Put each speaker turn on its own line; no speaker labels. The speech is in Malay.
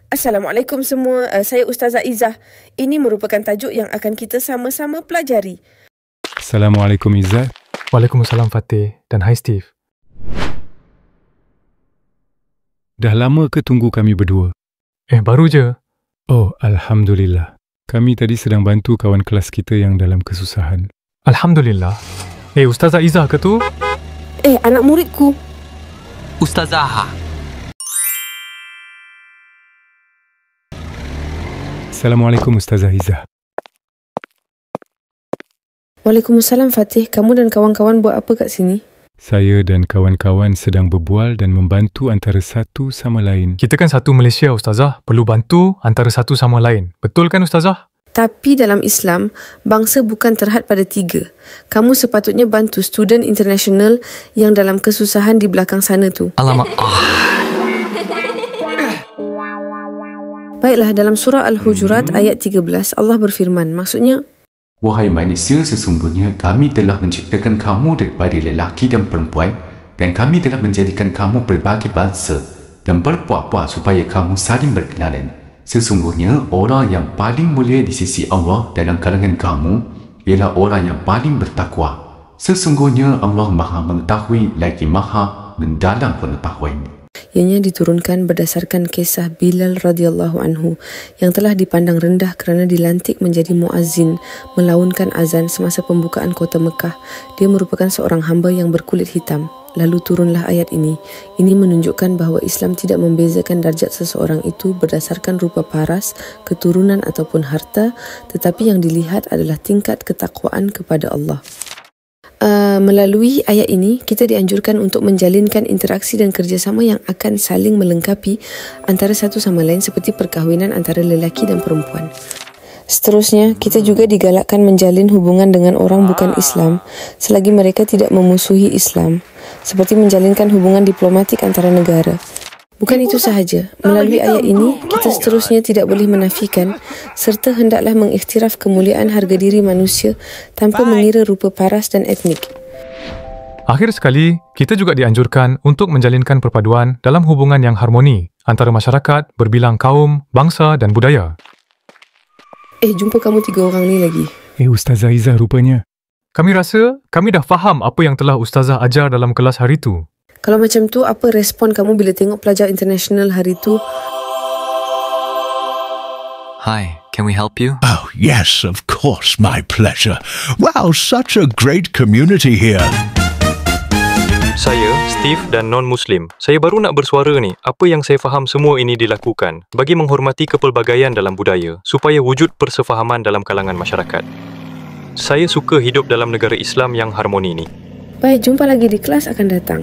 Assalamualaikum semua, saya Ustazah Izzah. Ini merupakan tajuk yang akan kita sama-sama pelajari.
Assalamualaikum Izzah.
Waalaikumsalam Fatih dan hai Steve.
Dah lama ke tunggu kami berdua?
Baru je.
Oh, Alhamdulillah. Kami tadi sedang bantu kawan kelas kita yang dalam kesusahan.
Alhamdulillah. Ustazah Izzah ke tu?
Anak muridku.
Ustazah.
Assalamualaikum Ustazah Izzah.
Waalaikumsalam Fatih. Kamu dan kawan-kawan buat apa kat sini?
Saya dan kawan-kawan sedang berbual dan membantu antara satu sama lain.
Kita kan satu Malaysia Ustazah, perlu bantu antara satu sama lain. Betul kan Ustazah?
Tapi dalam Islam, bangsa bukan terhad pada 3. Kamu sepatutnya bantu student international yang dalam kesusahan di belakang sana tu.
Alamak.
Baiklah, dalam surah Al-Hujurat ayat 13, Allah berfirman, maksudnya,
Wahai manusia, sesungguhnya kami telah menciptakan kamu daripada lelaki dan perempuan, dan kami telah menjadikan kamu berbagai bangsa dan berpuak-puak supaya kamu saling berkenalan. Sesungguhnya orang yang paling mulia di sisi Allah dalam kalangan kamu ialah orang yang paling bertakwa. Sesungguhnya Allah Maha mengetahui lagi Maha mendalam pengetahuan.
Ianya diturunkan berdasarkan kisah Bilal radhiyallahu anhu yang telah dipandang rendah kerana dilantik menjadi muazzin melaunkan azan semasa pembukaan kota Mekah. Dia merupakan seorang hamba yang berkulit hitam. Lalu turunlah ayat ini. Ini menunjukkan bahawa Islam tidak membezakan darjat seseorang itu berdasarkan rupa paras, keturunan ataupun harta, tetapi yang dilihat adalah tingkat ketakwaan kepada Allah. Melalui ayat ini, kita dianjurkan untuk menjalinkan interaksi dan kerjasama yang akan saling melengkapi antara satu sama lain seperti perkahwinan antara lelaki dan perempuan. Seterusnya, kita juga digalakkan menjalin hubungan dengan orang bukan Islam selagi mereka tidak memusuhi Islam, seperti menjalinkan hubungan diplomatik antara negara. Bukan itu sahaja, melalui ayat ini, kita seterusnya tidak boleh menafikan serta hendaklah mengiktiraf kemuliaan harga diri manusia tanpa mengira rupa paras dan etnik.
Akhir sekali, kita juga dianjurkan untuk menjalinkan perpaduan dalam hubungan yang harmoni antara masyarakat berbilang kaum, bangsa dan budaya.
Jumpa kamu 3 orang ni lagi.
Ustazah Izzah rupanya.
Kami rasa kami dah faham apa yang telah Ustazah ajar dalam kelas hari tu.
Kalau macam tu, apa respon kamu bila tengok pelajar international hari tu?
Hi, can we help you?
Oh, yes, of course, my pleasure. Wow, such a great community here.
Saya, Steve dan non-Muslim. Saya baru nak bersuara ni. Apa yang saya faham semua ini dilakukan bagi menghormati kepelbagaian dalam budaya supaya wujud persefahaman dalam kalangan masyarakat. Saya suka hidup dalam negara Islam yang harmoni ni.
Baik, jumpa lagi di kelas akan datang.